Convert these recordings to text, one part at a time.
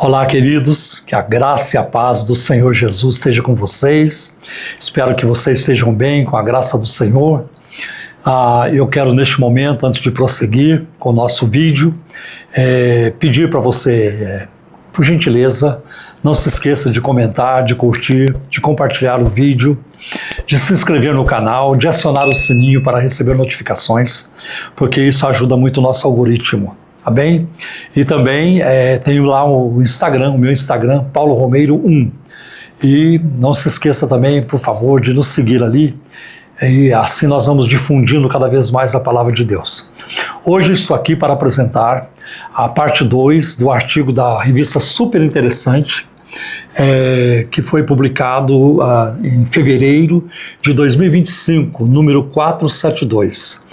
Olá, queridos, que a graça e a paz do Senhor Jesus esteja com vocês. Espero que vocês estejam bem, com a graça do Senhor. Eu quero, neste momento, antes de prosseguir com o nosso vídeo, pedir para você, por gentileza, não se esqueça de comentar, de curtir, de compartilhar o vídeo, de se inscrever no canal, de acionar o sininho para receber notificações, porque isso ajuda muito o nosso algoritmo. Tá bem? E também tenho lá o Instagram, o meu Instagram, Paulo Romeiro 1. E não se esqueça também, por favor, de nos seguir ali. E assim nós vamos difundindo cada vez mais a palavra de Deus. Hoje estou aqui para apresentar a parte 2 do artigo da revista super interessante, que foi publicado em fevereiro de 2025, número 472.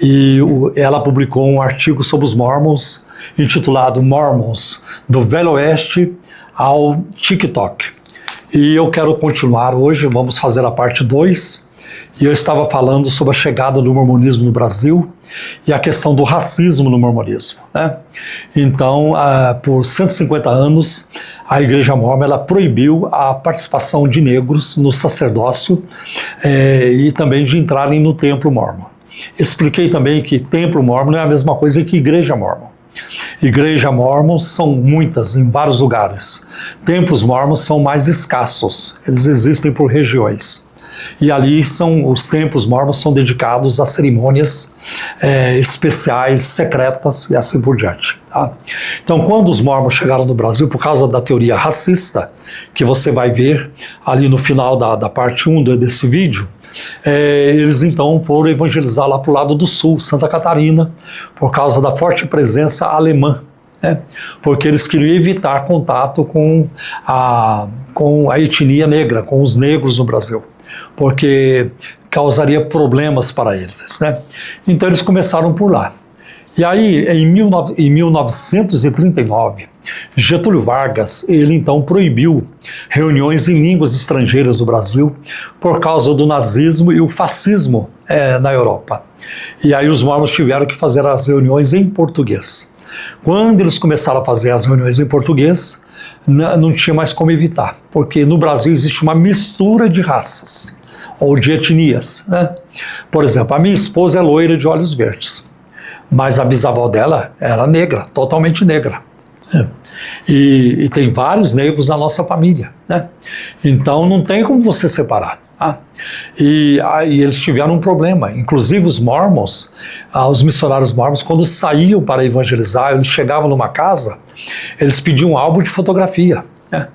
E ela publicou um artigo sobre os Mormons, intitulado Mormons, do Velho Oeste ao TikTok. E eu quero continuar hoje, vamos fazer a parte 2, e eu estava falando sobre a chegada do mormonismo no Brasil e a questão do racismo no mormonismo, né? Então, por 150 anos, a Igreja Mórmon ela proibiu a participação de negros no sacerdócio e também de entrarem no templo mórmon. Expliquei também que templo mórmon não é a mesma coisa que igreja mórmon. Igreja mórmon são muitas, em vários lugares. Templos mórmons são mais escassos, eles existem por regiões. E ali os templos mórmons são dedicados a cerimônias especiais, secretas e assim por diante. Tá? Então, quando os mormons chegaram no Brasil, por causa da teoria racista, que você vai ver ali no final da parte 1 desse vídeo, eles então foram evangelizar lá para o lado do sul, Santa Catarina, por causa da forte presença alemã, né? Porque eles queriam evitar contato com a etnia negra, com os negros no Brasil, porque causaria problemas para eles, né? Então eles começaram por lá. E aí, em 1939, Getúlio Vargas, ele então proibiu reuniões em línguas estrangeiras no Brasil por causa do nazismo e o fascismo na Europa. E aí os mormons tiveram que fazer as reuniões em português. Quando eles começaram a fazer as reuniões em português, não tinha mais como evitar, porque no Brasil existe uma mistura de raças ou de etnias, né? Por exemplo, a minha esposa é loira de olhos verdes, mas a bisavó dela era negra, totalmente negra. E tem vários negros na nossa família, né? Então não tem como você separar. Tá? E eles tiveram um problema. Inclusive os mormons, os missionários mormons, quando saíam para evangelizar, eles chegavam numa casa, eles pediam um álbum de fotografia, né?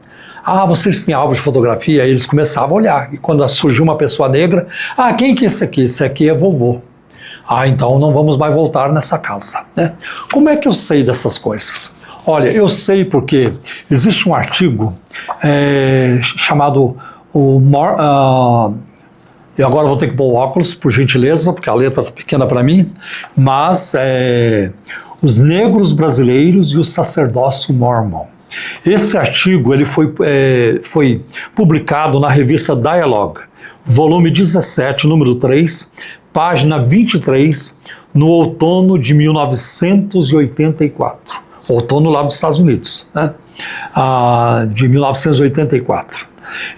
Vocês têm álbum de fotografia? Aí eles começavam a olhar. E quando surgiu uma pessoa negra, quem que é esse aqui? Esse aqui é vovô. Então não vamos mais voltar nessa casa, né? Como é que eu sei dessas coisas? Olha, eu sei porque existe um artigo chamado e agora vou ter que pôr o óculos, por gentileza, porque a letra está pequena para mim, mas Os Negros Brasileiros e o Sacerdócio Mormon. Esse artigo ele foi publicado na revista Dialogue, volume 17, número 3, página 23, no outono de 1984. Outono lá dos Estados Unidos, né? De 1984.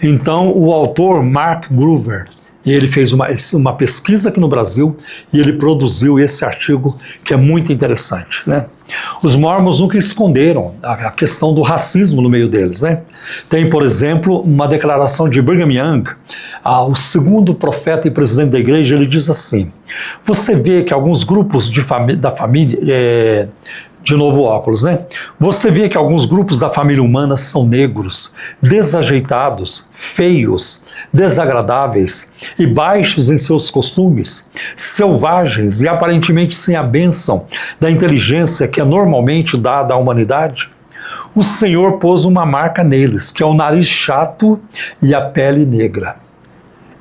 Então, o autor Mark Groover, ele fez uma pesquisa aqui no Brasil e ele produziu esse artigo que é muito interessante, né? Os mormons nunca esconderam a questão do racismo no meio deles, né? Tem, por exemplo, uma declaração de Brigham Young, o segundo profeta e presidente da igreja. Ele diz assim: você vê que alguns grupos da família, de novo óculos, né? Você vê que alguns grupos da família humana são negros, desajeitados, feios, desagradáveis e baixos em seus costumes, selvagens e aparentemente sem a bênção da inteligência que é normalmente dada à humanidade. O Senhor pôs uma marca neles, que é o nariz chato e a pele negra.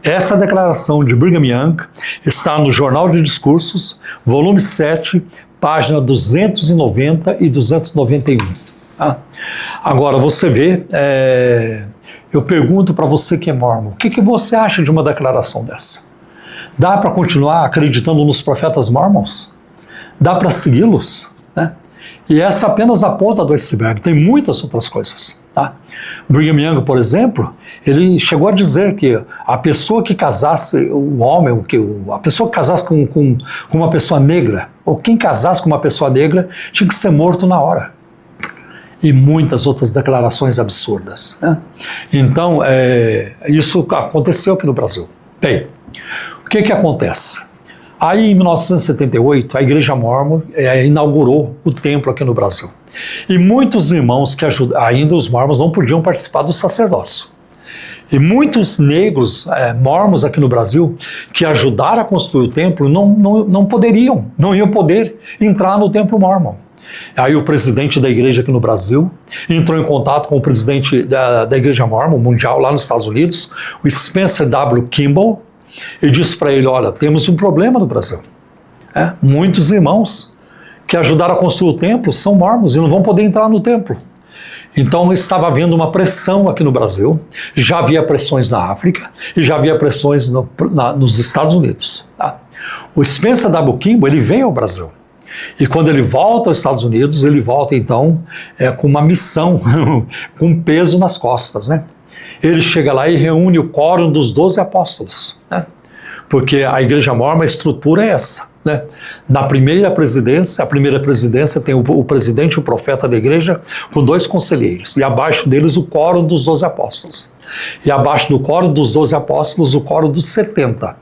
Essa declaração de Brigham Young está no Jornal de Discursos, volume 7, página 290 e 291. Tá? Agora, você vê, eu pergunto para você que é mormon, o que você acha de uma declaração dessa? Dá para continuar acreditando nos profetas mormons? Dá para segui-los? Né? E essa é apenas a ponta do iceberg, tem muitas outras coisas. Tá? Brigham Young, por exemplo, ele chegou a dizer que a pessoa que casasse, o homem, a pessoa que casasse com uma pessoa negra, ou quem casasse com uma pessoa negra, tinha que ser morto na hora. E muitas outras declarações absurdas. Né? Então, isso aconteceu aqui no Brasil. Bem, o que acontece? Aí, em 1978, a Igreja Mórmon inaugurou o templo aqui no Brasil. E muitos irmãos que ainda os mórmons não podiam participar do sacerdócio. E muitos negros mórmons aqui no Brasil que ajudaram a construir o templo não iam poder entrar no templo mórmon. Aí o presidente da igreja aqui no Brasil entrou em contato com o presidente da Igreja Mórmon Mundial lá nos Estados Unidos, o Spencer W. Kimball, e disse para ele, olha, temos um problema no Brasil. Muitos irmãos que ajudaram a construir o templo são mórmons e não vão poder entrar no templo. Então estava havendo uma pressão aqui no Brasil, já havia pressões na África e já havia pressões nos Estados Unidos. Tá? O Spencer W. Kimball, ele veio ao Brasil. E quando ele volta aos Estados Unidos, ele volta então com uma missão, com peso nas costas, né? Ele chega lá e reúne o quórum dos 12 apóstolos, né? Porque a Igreja Mórmon, a estrutura é essa, né? Na primeira presidência, a primeira presidência tem o presidente e o profeta da igreja com 2 conselheiros, e abaixo deles o quórum dos 12 apóstolos. E abaixo do quórum dos 12 apóstolos, o quórum dos 70.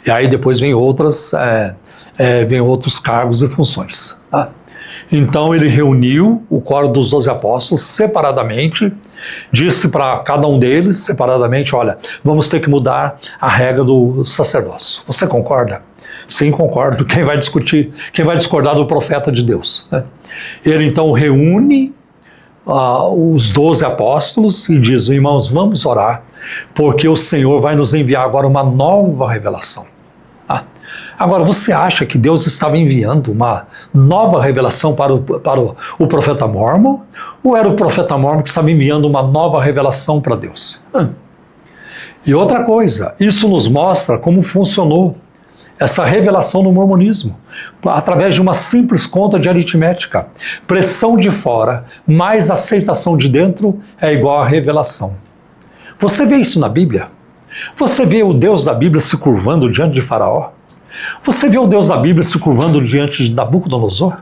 E aí depois vem outros cargos e funções. Tá? Então ele reuniu o quórum dos 12 apóstolos separadamente, disse para cada um deles separadamente, olha, vamos ter que mudar a regra do sacerdócio. Você concorda? Sim, concordo. Quem vai discordar do profeta de Deus? Né? Ele então reúne os 12 apóstolos e diz, irmãos, vamos orar, porque o Senhor vai nos enviar agora uma nova revelação. Agora, você acha que Deus estava enviando uma nova revelação para o profeta Mórmon? Ou era o profeta Mórmon que estava enviando uma nova revelação para Deus? E outra coisa, isso nos mostra como funcionou essa revelação no mormonismo, através de uma simples conta de aritmética. Pressão de fora mais aceitação de dentro é igual a revelação. Você vê isso na Bíblia? Você vê o Deus da Bíblia se curvando diante de Faraó? Você vê o Deus da Bíblia se curvando diante de Nabucodonosor?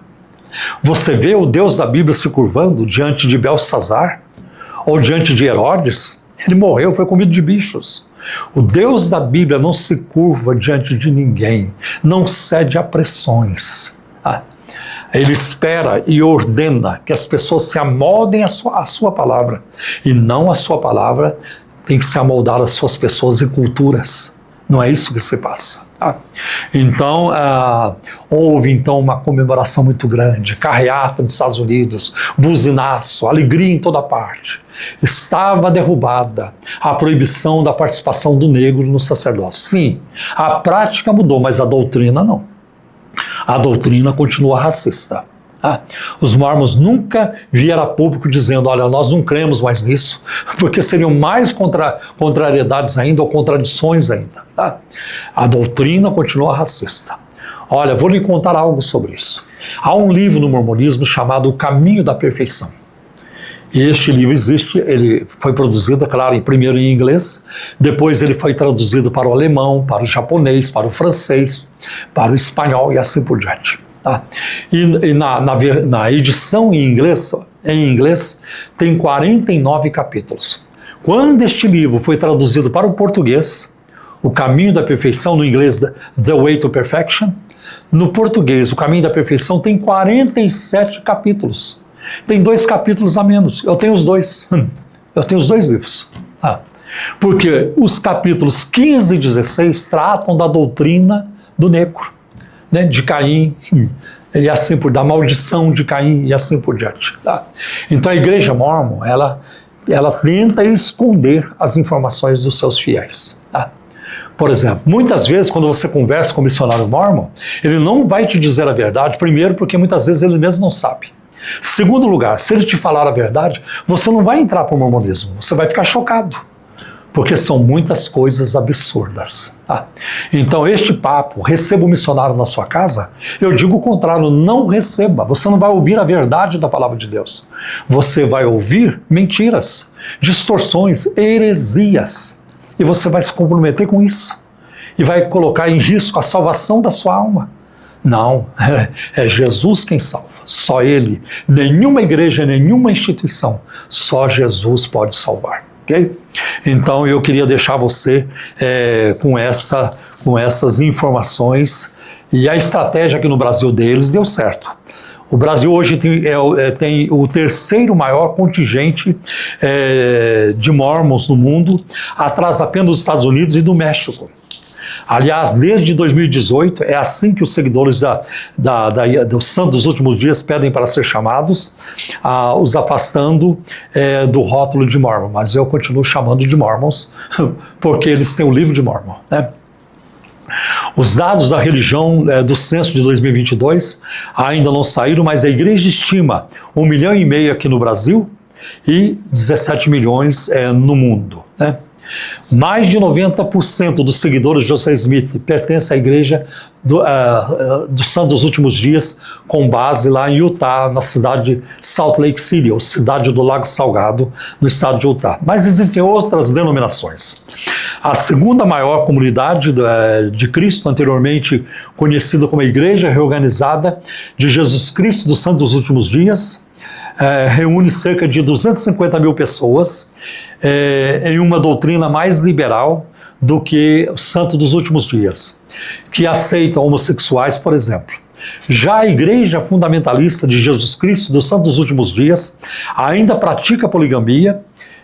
Você vê o Deus da Bíblia se curvando diante de Belsazar? Ou diante de Herodes? Ele morreu, foi comido de bichos. O Deus da Bíblia não se curva diante de ninguém, não cede a pressões. Ele espera e ordena que as pessoas se amoldem à sua palavra, e não a sua palavra tem que se amoldar às suas pessoas e culturas. Não é isso que se passa. Tá? Então, houve então uma comemoração muito grande, carreata nos Estados Unidos, buzinaço, alegria em toda parte. Estava derrubada a proibição da participação do negro no sacerdócio. Sim, a prática mudou, mas a doutrina não. A doutrina continua racista. Os mórmons nunca vieram a público dizendo, olha, nós não cremos mais nisso, porque seriam mais contrariedades ainda ou contradições ainda. Tá? A doutrina continua racista. Olha, vou lhe contar algo sobre isso. Há um livro no mormonismo chamado O Caminho da Perfeição. E este livro existe, ele foi produzido, claro, primeiro em inglês, depois ele foi traduzido para o alemão, para o japonês, para o francês, para o espanhol e assim por diante. Tá? E na edição em inglês tem 49 capítulos. Quando este livro foi traduzido para o português, O Caminho da Perfeição, no inglês The Way to Perfection, no português O Caminho da Perfeição tem 47 capítulos. Tem 2 capítulos a menos. Eu tenho os dois. Eu tenho os 2 livros. Porque os capítulos 15 e 16 tratam da doutrina do negro, né, de Caim, e assim da maldição de Caim, e assim por diante. Tá? Então a Igreja Mórmon, ela tenta esconder as informações dos seus fiéis. Tá? Por exemplo, muitas vezes quando você conversa com o missionário mórmon, ele não vai te dizer a verdade, primeiro porque muitas vezes ele mesmo não sabe. Segundo lugar, se ele te falar a verdade, você não vai entrar para o mormonismo, você vai ficar chocado. porque são muitas coisas absurdas. Tá? Então, este papo, receba o missionário na sua casa, eu digo o contrário, não receba. Você não vai ouvir a verdade da palavra de Deus. Você vai ouvir mentiras, distorções, heresias. E você vai se comprometer com isso. E vai colocar em risco a salvação da sua alma. Não, é Jesus quem salva, só Ele. Nenhuma igreja, nenhuma instituição, só Jesus pode salvar. Okay? Então eu queria deixar você com essas informações, e a estratégia aqui no Brasil deles deu certo. O Brasil hoje tem o terceiro maior contingente de mormons no mundo, atrás apenas dos Estados Unidos e do México. Aliás, desde 2018, é assim que os seguidores do Santo dos Últimos Dias pedem para ser chamados, os afastando do rótulo de Mormon. Mas eu continuo chamando de Mormons, porque eles têm o livro de Mormon, né? Os dados da religião do censo de 2022 ainda não saíram, mas a igreja estima 1,5 milhão aqui no Brasil e 17 milhões no mundo, né? Mais de 90% dos seguidores de Joseph Smith pertencem à igreja do Santo dos Últimos Dias, com base lá em Utah, na cidade de Salt Lake City, ou cidade do Lago Salgado, no estado de Utah. Mas existem outras denominações. A segunda maior comunidade de Cristo, anteriormente conhecida como a Igreja Reorganizada de Jesus Cristo dos Santos dos Últimos Dias, reúne cerca de 250 mil pessoas em uma doutrina mais liberal do que o Santo dos Últimos Dias, que aceita homossexuais, por exemplo. Já a Igreja Fundamentalista de Jesus Cristo dos Santos dos Últimos Dias ainda pratica poligamia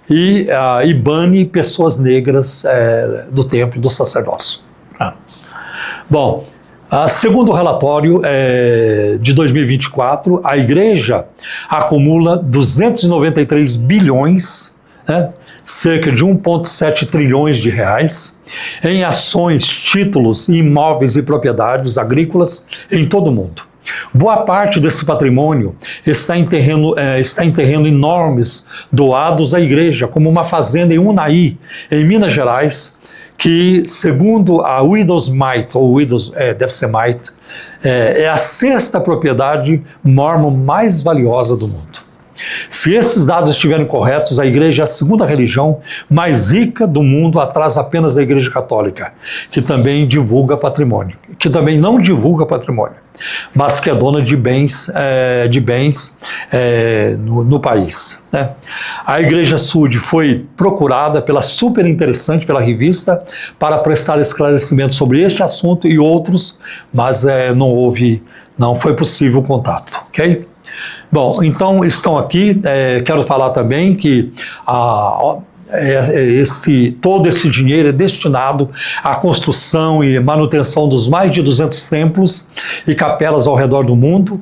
e bane pessoas negras do templo, do sacerdócio. Bom, segundo o relatório de 2024, a Igreja acumula 293 bilhões, cerca de 1,7 trilhões de reais, em ações, títulos, imóveis e propriedades agrícolas em todo o mundo. Boa parte desse patrimônio está em terreno enormes doados à igreja, como uma fazenda em Unai, em Minas Gerais, que, segundo a Widows Might, ou Widows, deve ser Might, é a sexta propriedade mórmon mais valiosa do mundo. Se esses dados estiverem corretos, a igreja é a segunda religião mais rica do mundo, atrás apenas da Igreja Católica, que também divulga patrimônio, que também não divulga patrimônio, mas que é dona de bens, no país, né? A Igreja Sud foi procurada pela super interessante, pela revista, para prestar esclarecimento sobre este assunto e outros, mas não foi possível o contato, ok? Bom, então estão aqui, quero falar também que todo esse dinheiro é destinado à construção e manutenção dos mais de 200 templos e capelas ao redor do mundo,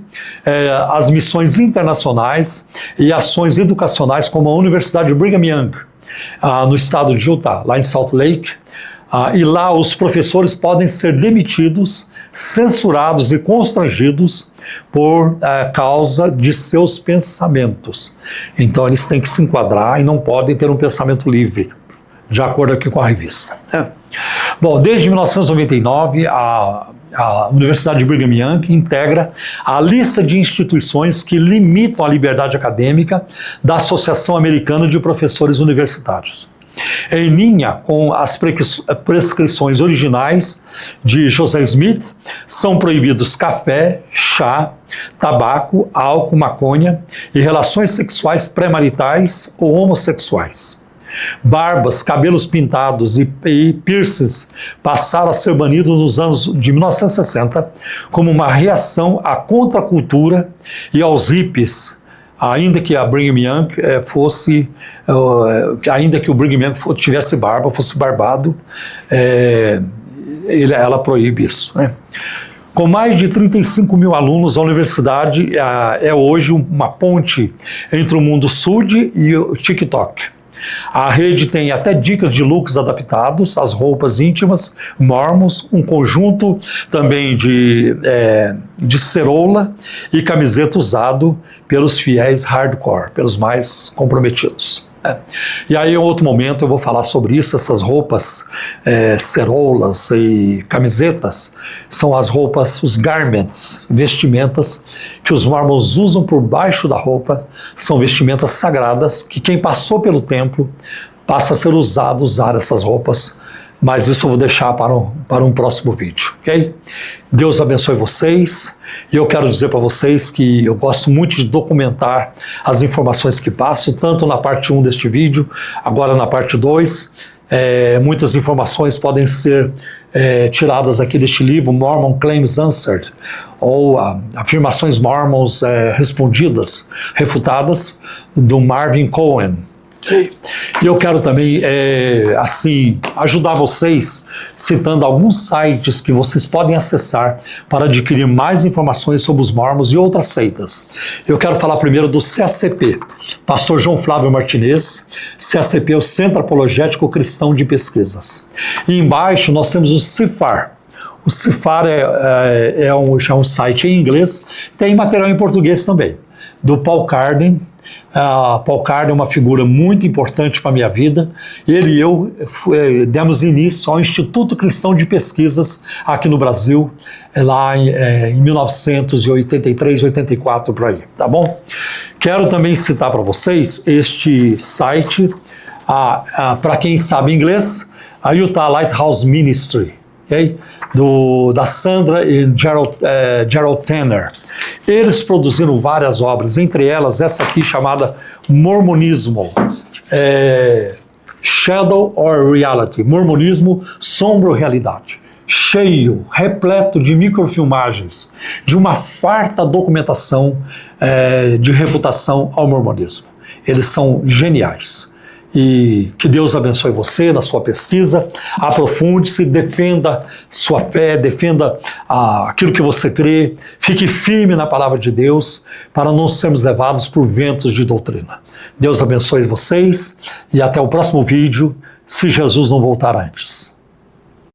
às missões internacionais e ações educacionais como a Universidade Brigham Young, no estado de Utah, lá em Salt Lake, e lá os professores podem ser demitidos, censurados e constrangidos por causa de seus pensamentos. Então eles têm que se enquadrar e não podem ter um pensamento livre, de acordo aqui com a revista. Bom, desde 1999, a Universidade de Brigham Young integra a lista de instituições que limitam a liberdade acadêmica da Associação Americana de Professores Universitários. Em linha com as prescrições originais de Joseph Smith, são proibidos café, chá, tabaco, álcool, maconha e relações sexuais pré-maritais ou homossexuais. Barbas, cabelos pintados e piercings passaram a ser banidos nos anos de 1960 como uma reação à contracultura e aos hippies, ainda que a Brigham Young ainda que o Brigham Young tivesse barba, fosse barbado, ela proíbe isso, né? Com mais de 35 mil alunos, a universidade é hoje uma ponte entre o mundo Sud e o TikTok. A rede tem até dicas de looks adaptados, as roupas íntimas, mormons, um conjunto também de ceroula e camiseta usado pelos fiéis hardcore, pelos mais comprometidos. E aí, em outro momento, eu vou falar sobre isso. Essas roupas, ceroulas e camisetas, são as roupas, os garments, vestimentas que os mormons usam por baixo da roupa. São vestimentas sagradas que quem passou pelo templo passa a ser usado, usar essas roupas. Mas isso eu vou deixar para um próximo vídeo, ok? Deus abençoe vocês. E eu quero dizer para vocês que eu gosto muito de documentar as informações que passo, tanto na parte 1 deste vídeo, agora na parte 2. Muitas informações podem ser tiradas aqui deste livro, Mormon Claims Answered, ou Afirmações Mormons Respondidas, Refutadas, do Marvin Cohen. E eu quero também, ajudar vocês citando alguns sites que vocês podem acessar para adquirir mais informações sobre os mormons e outras seitas. Eu quero falar primeiro do CACP, Pastor João Flávio Martinez. CACP é o Centro Apologético Cristão de Pesquisas. E embaixo nós temos o CIFAR. O CIFAR é um site em inglês, tem material em português também, do Paul Carden. Paul Carden é uma figura muito importante para a minha vida. Ele e eu demos início ao Instituto Cristão de Pesquisas aqui no Brasil, lá em 1983, 84, por aí, tá bom? Quero também citar para vocês este site, para quem sabe inglês, a Utah Lighthouse Ministry, okay? Da Sandra e Gerald Tanner. Eles produziram várias obras, entre elas essa aqui chamada Mormonismo, Shadow or Reality, Mormonismo, Sombra ou Realidade, cheio, repleto de microfilmagens, de uma farta documentação de refutação ao mormonismo. Eles são geniais. E que Deus abençoe você na sua pesquisa, aprofunde-se, defenda sua fé, defenda aquilo que você crê, fique firme na palavra de Deus, para não sermos levados por ventos de doutrina. Deus abençoe vocês e até o próximo vídeo, se Jesus não voltar antes.